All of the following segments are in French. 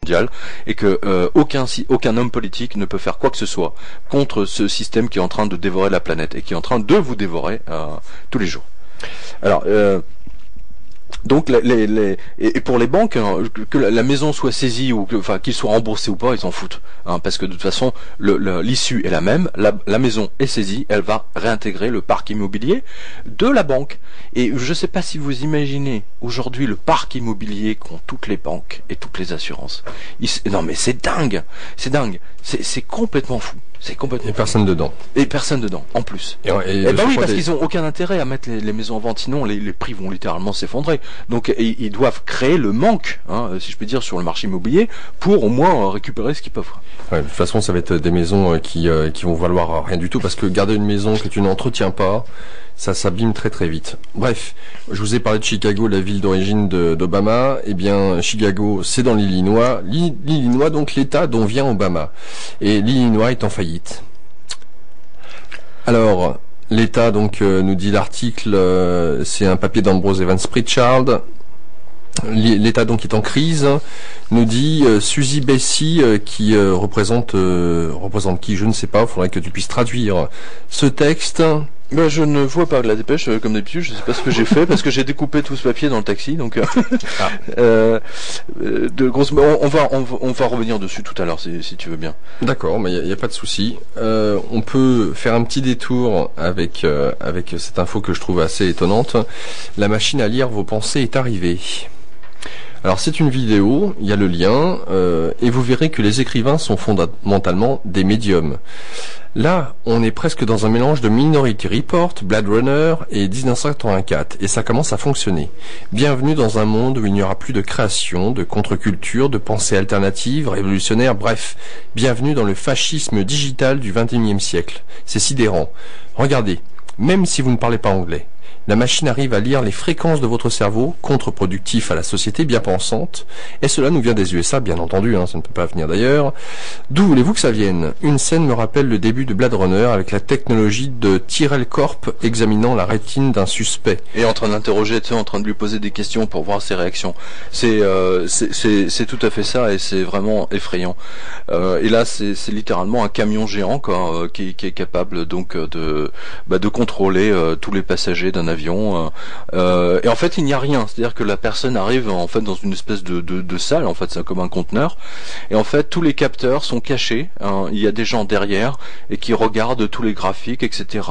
mondiale, et que aucun homme politique ne peut faire quoi que ce soit contre ce système qui est en train de dévorer la planète et qui est en train de vous dévorer tous les jours. Alors donc et pour les banques, hein, que la maison soit saisie ou qu'il soit remboursé ou pas, ils s'en foutent, hein, parce que de toute façon l'issue est la même. La maison est saisie, elle va réintégrer le parc immobilier de la banque. Et je ne sais pas si vous imaginez aujourd'hui le parc immobilier qu'ont toutes les banques et toutes les assurances. Non mais c'est dingue, c'est complètement fou. C'est complètement. Et personne dedans. Et personne dedans, en plus. Et bah oui, parce qu'ils ont aucun intérêt à mettre les maisons en vente, sinon les prix vont littéralement s'effondrer. Donc ils doivent créer le manque, hein, si je peux dire, sur le marché immobilier, pour au moins récupérer ce qu'ils peuvent. Ouais, de toute façon, ça va être des maisons qui vont valoir rien du tout, parce que garder une maison que tu n'entretiens pas, ça s'abîme très très vite. Bref, je vous ai parlé de Chicago, la ville d'origine d'Obama. Eh bien, Chicago, c'est dans l'Illinois. L'Illinois, donc l'État dont vient Obama. Et l'Illinois est en faillite. Alors, l'État, donc, nous dit l'article, c'est un papier d'Ambrose Evans Pritchard. L'État donc est en crise, nous dit Suzy Bessy, qui représente qui, je ne sais pas, il faudrait que tu puisses traduire ce texte. Ben, je ne vois pas la dépêche, comme d'habitude, je ne sais pas ce que j'ai fait, parce que j'ai découpé tout ce papier dans le taxi, donc on va revenir dessus tout à l'heure, si tu veux bien. D'accord, mais il n'y a pas de souci. On peut faire un petit détour avec cette info que je trouve assez étonnante. La machine à lire vos pensées est arrivée. Alors c'est une vidéo, il y a le lien, et vous verrez que les écrivains sont fondamentalement des médiums. Là, on est presque dans un mélange de Minority Report, Blade Runner et 1984, et ça commence à fonctionner. Bienvenue dans un monde où il n'y aura plus de création, de contre-culture, de pensée alternative, révolutionnaire, bref, bienvenue dans le fascisme digital du XXIe siècle. C'est sidérant. Regardez, même si vous ne parlez pas anglais, la machine arrive à lire les fréquences de votre cerveau, contre-productif à la société bien pensante, et cela nous vient des USA, bien entendu, hein, ça ne peut pas venir d'ailleurs. D'où voulez-vous que ça vienne? Une scène me rappelle le début de Blade Runner avec la technologie de Tyrell Corp examinant la rétine d'un suspect. Et en train d'interroger, tu sais, en train de lui poser des questions pour voir ses réactions. C'est tout à fait ça, et c'est vraiment effrayant. Et là, c'est littéralement un camion géant, quoi, qui est capable donc de contrôler tous les passagers d'un avion. Et en fait il n'y a rien, c'est-à-dire que la personne arrive en fait dans une espèce de salle, en fait c'est comme un conteneur, et en fait tous les capteurs sont cachés, hein, il y a des gens derrière et qui regardent tous les graphiques, etc.,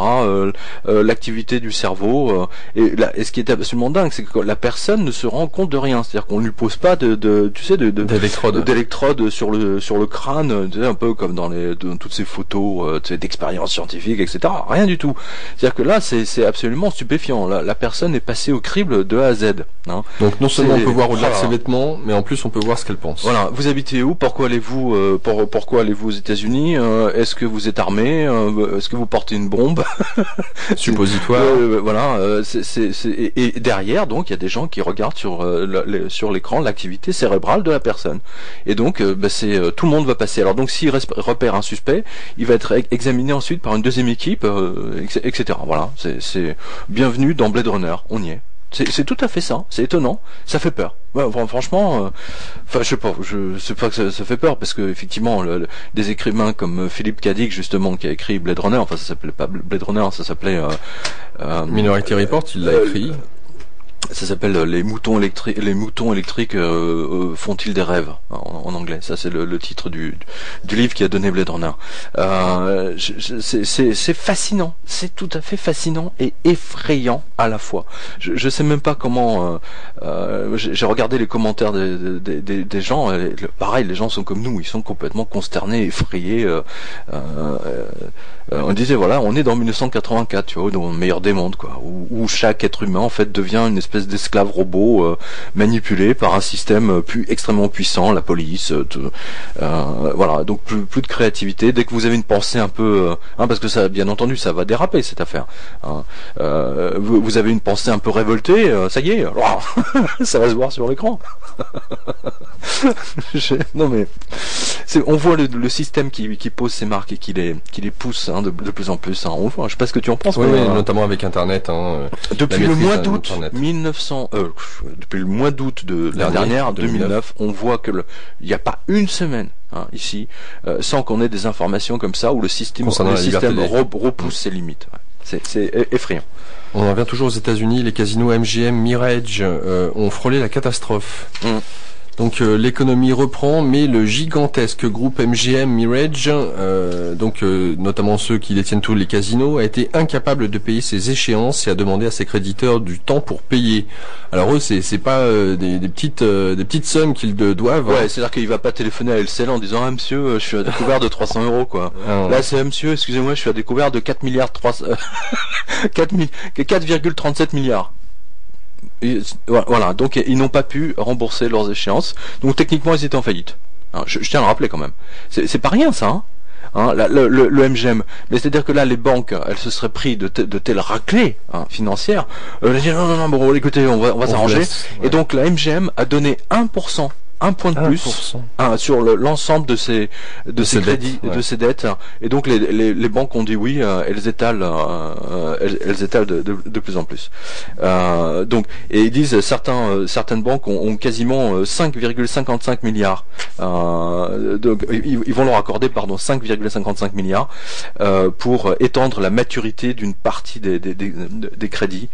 l'activité du cerveau, et ce qui est absolument dingue, c'est que la personne ne se rend compte de rien, c'est-à-dire qu'on lui pose pas d'électrodes sur le crâne, tu sais, un peu comme dans toutes ces photos d'expériences scientifiques, etc., rien du tout. C'est-à-dire que là c'est absolument stupéfiant. La personne est passée au crible de A à Z. Hein. Donc non seulement on peut voir au-delà de ses vêtements, mais en plus on peut voir ce qu'elle pense. Voilà. Vous habitez où? Pourquoi allez-vous aux États-Unis? Est-ce que vous êtes armé? Est-ce que vous portez une bombe? Suppositoire. Voilà. Et derrière, donc, il y a des gens qui regardent sur l'écran l'activité cérébrale de la personne. Et donc, tout le monde va passer. Alors donc, s'il repère un suspect, il va être examiné ensuite par une deuxième équipe, etc. Voilà. C'est bienvenue dans Blade Runner, on y est. C'est tout à fait ça, c'est étonnant, ça fait peur. Ouais, franchement, je sais pas que ça fait peur, parce que effectivement, des écrivains comme Philippe K. Dick, justement, qui a écrit Blade Runner, enfin ça s'appelait pas Blade Runner, ça s'appelait Minority Report, il l'a écrit. Ça s'appelle les moutons électriques font-ils des rêves en anglais. Ça c'est le titre du livre qui a donné Blade Runner. C'est fascinant, c'est tout à fait fascinant et effrayant à la fois. Je sais même pas comment. J'ai regardé les commentaires des gens. Pareil, les gens sont comme nous, ils sont complètement consternés, effrayés. On disait voilà, on est dans 1984, tu vois, dans le meilleur des mondes, quoi, où chaque être humain en fait devient une espèce d'esclave robot manipulé par un système extrêmement puissant, la police, voilà, donc plus de créativité. Dès que vous avez une pensée un peu, parce que ça, bien entendu, ça va déraper cette affaire. Vous avez une pensée un peu révoltée, ça y est, ça va se voir sur l'écran. Non mais on voit le système qui pose ses marques et qui les pousse de plus en plus. On le voit. Je sais pas ce que tu en penses. Oui, notamment avec Internet. Depuis le mois d'août depuis le mois d'août de l'année dernière, 2009, on voit que il n'y a pas une semaine ici sans qu'on ait des informations comme ça où le système repousse ses limites. Ouais. C'est effrayant. On en vient toujours aux États-Unis. Les casinos MGM, Mirage ont frôlé la catastrophe. Donc l'économie reprend, mais le gigantesque groupe MGM Mirage, notamment ceux qui détiennent tous les casinos, a été incapable de payer ses échéances et a demandé à ses créditeurs du temps pour payer. Alors eux, c'est pas des petites sommes qu'ils doivent. Ouais, c'est-à-dire qu'il va pas téléphoner à LCL en disant monsieur, je suis à découvert de 300 euros quoi. Là c'est monsieur, excusez-moi, je suis à découvert de 4,37 milliards. Et, voilà, donc ils n'ont pas pu rembourser leurs échéances. Donc techniquement ils étaient en faillite. Je tiens à le rappeler quand même. C'est pas rien ça. Le MGM. Mais c'est-à-dire que là les banques, elles se seraient pris de telles raclées financières. Elles disent non, bon écoutez, on va s'arranger. Ouais. Et donc la MGM a donné 1%. Un point de plus sur l'ensemble de ses crédits, de ses dettes, et donc les banques ont dit oui, elles étalent de plus en plus. Donc et ils disent certaines banques ont quasiment 5,55 milliards. Donc ils vont leur accorder 5,55 milliards pour étendre la maturité d'une partie des crédits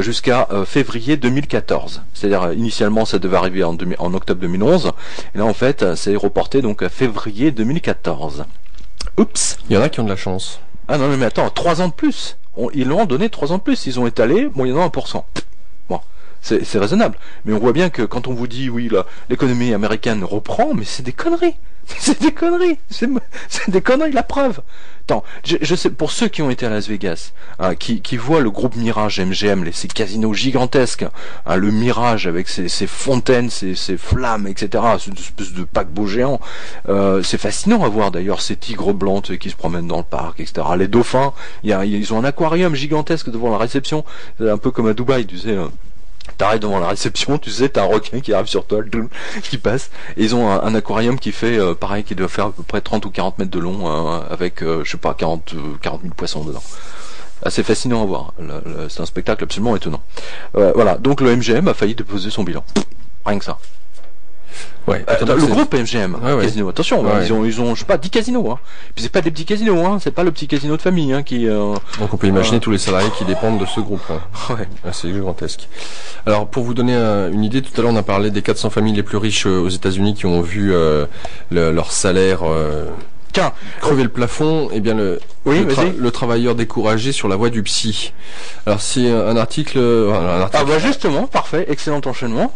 jusqu'à février 2014. C'est-à-dire initialement ça devait arriver en octobre 2011. Et là en fait c'est reporté donc à février 2014. Oups. Il y en a qui ont de la chance. Ah non mais attends, 3 ans de plus. Ils leur ont donné 3 ans de plus. Ils ont étalé moyennant 1%. Bon, c'est raisonnable. Mais on voit bien que quand on vous dit oui l'économie américaine reprend, mais c'est des conneries. C'est des conneries. C'est des conneries, la preuve. Attends, je sais, pour ceux qui ont été à Las Vegas, qui voient le groupe Mirage MGM, ces casinos gigantesques, le Mirage avec ses fontaines, ses flammes, etc., c'est une espèce de paquebot géant. C'est fascinant à voir d'ailleurs ces tigres blancs qui se promènent dans le parc, etc. Les dauphins, ils ont un aquarium gigantesque devant la réception, un peu comme à Dubaï, tu sais. T'arrives devant la réception, tu sais, t'as un requin qui arrive sur toi, qui passe, et ils ont un aquarium qui fait, pareil, qui doit faire à peu près 30 ou 40 mètres de long, avec, 40 000 poissons dedans. Assez fascinant à voir, c'est un spectacle absolument étonnant. Voilà, donc le MGM a failli déposer son bilan. Rien que ça. Ouais, le groupe MGM, casino, attention, ils ont, je sais pas, 10 casinos, Puis c'est pas des petits casinos, c'est pas le petit casino de famille, qui, Donc on peut imaginer tous les salariés qui dépendent de ce groupe, Ouais. C'est gigantesque. Alors, pour vous donner une idée, tout à l'heure on a parlé des 400 familles les plus riches aux États-Unis qui ont vu, leur salaire, crever le plafond. Eh bien, le travailleur découragé sur la voie du psy. Alors, c'est un article. Ah bah justement, parfait, excellent enchaînement.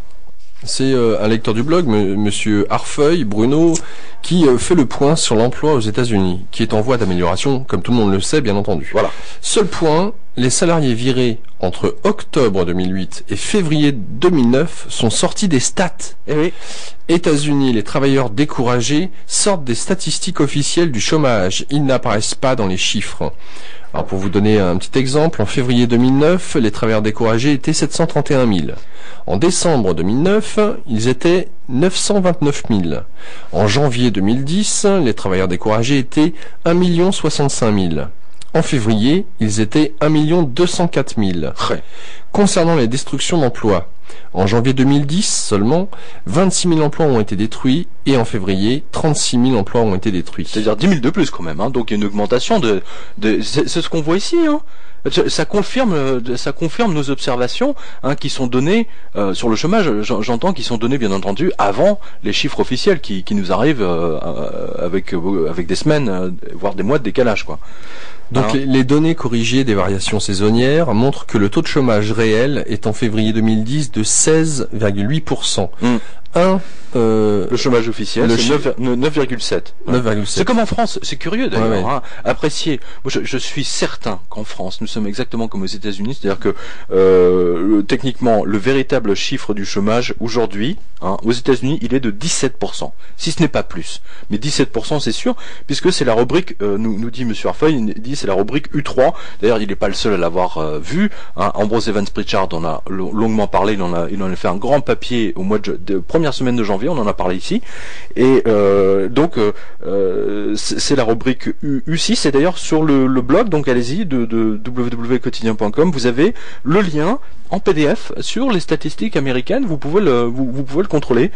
C'est un lecteur du blog, monsieur Harfeuil, Bruno, qui fait le point sur l'emploi aux États-Unis, qui est en voie d'amélioration, comme tout le monde le sait, bien entendu. Voilà. Seul point, les salariés virés entre octobre 2008 et février 2009 sont sortis des stats. Eh oui. États-Unis, les travailleurs découragés sortent des statistiques officielles du chômage. Ils n'apparaissent pas dans les chiffres. Alors pour vous donner un petit exemple, en février 2009, les travailleurs découragés étaient 731 000. En décembre 2009, ils étaient 929 000. En janvier 2010, les travailleurs découragés étaient 1 065 000. En février, ils étaient 1 204 000. Ouais. Concernant les destructions d'emplois, en janvier 2010 seulement, 26 000 emplois ont été détruits et en février, 36 000 emplois ont été détruits. C'est-à-dire 10 000 de plus quand même, donc il y a une augmentation c'est ce qu'on voit ici, Ça confirme nos observations qui sont données sur le chômage. J'entends qu'ils sont donnés bien entendu avant les chiffres officiels qui nous arrivent avec des semaines, voire des mois de décalage, quoi. Donc les données corrigées des variations saisonnières montrent que le taux de chômage réel est en février 2010 de 16,8%. Le chômage officiel, c'est 9,7. 9,7. C'est comme en France, c'est curieux d'ailleurs. Apprécier. Moi, je suis certain qu'en France, nous sommes exactement comme aux États-Unis, c'est-à-dire que techniquement, le véritable chiffre du chômage aujourd'hui, aux États-Unis, il est de 17%, si ce n'est pas plus. Mais 17%, c'est sûr, puisque c'est la rubrique, nous dit Monsieur Harfeuil, il dit c'est la rubrique U3. D'ailleurs, il n'est pas le seul à l'avoir vu. Ambrose Evans Pritchard en a longuement parlé. Il en a fait un grand papier au mois de première semaine de janvier. janvier, on en a parlé ici. Et donc c'est la rubrique U6, et d'ailleurs sur le blog, donc allez-y, de www.quotidien.com, vous avez le lien en PDF sur les statistiques américaines, vous pouvez le contrôler.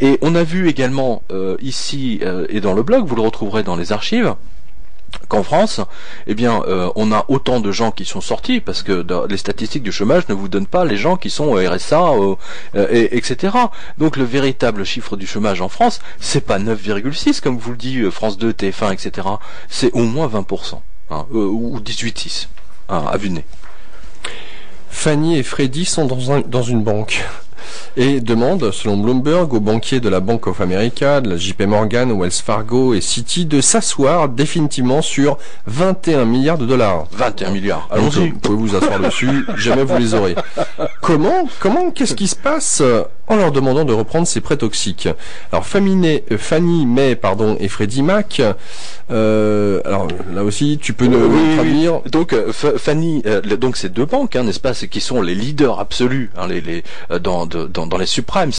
Et on a vu également ici et dans le blog, vous le retrouverez dans les archives, qu'en France, eh bien, on a autant de gens qui sont sortis, parce que les statistiques du chômage ne vous donnent pas les gens qui sont au RSA, etc. Donc le véritable chiffre du chômage en France, c'est pas 9,6 comme vous le dit France 2, TF1, etc. C'est au moins 20%, hein, ou 18,6, hein, à vue de nez. Fanny et Freddy sont dans une banque et demandent, selon Bloomberg, aux banquiers de la Bank of America, de la JP Morgan, Wells Fargo et Citi de s'asseoir définitivement sur 21 milliards de dollars. 21 milliards. Allons-y. Vous pouvez vous asseoir dessus, jamais vous les aurez. Comment, qu'est-ce qui se passe en leur demandant de reprendre ces prêts toxiques? Alors Fannie Mae, et Freddie Mac. Alors là aussi, tu peux nous traduire. Oui. Donc Fannie, donc ces deux banques, hein, n'est-ce pas, qui sont les leaders absolus, hein, dans les suprêmes.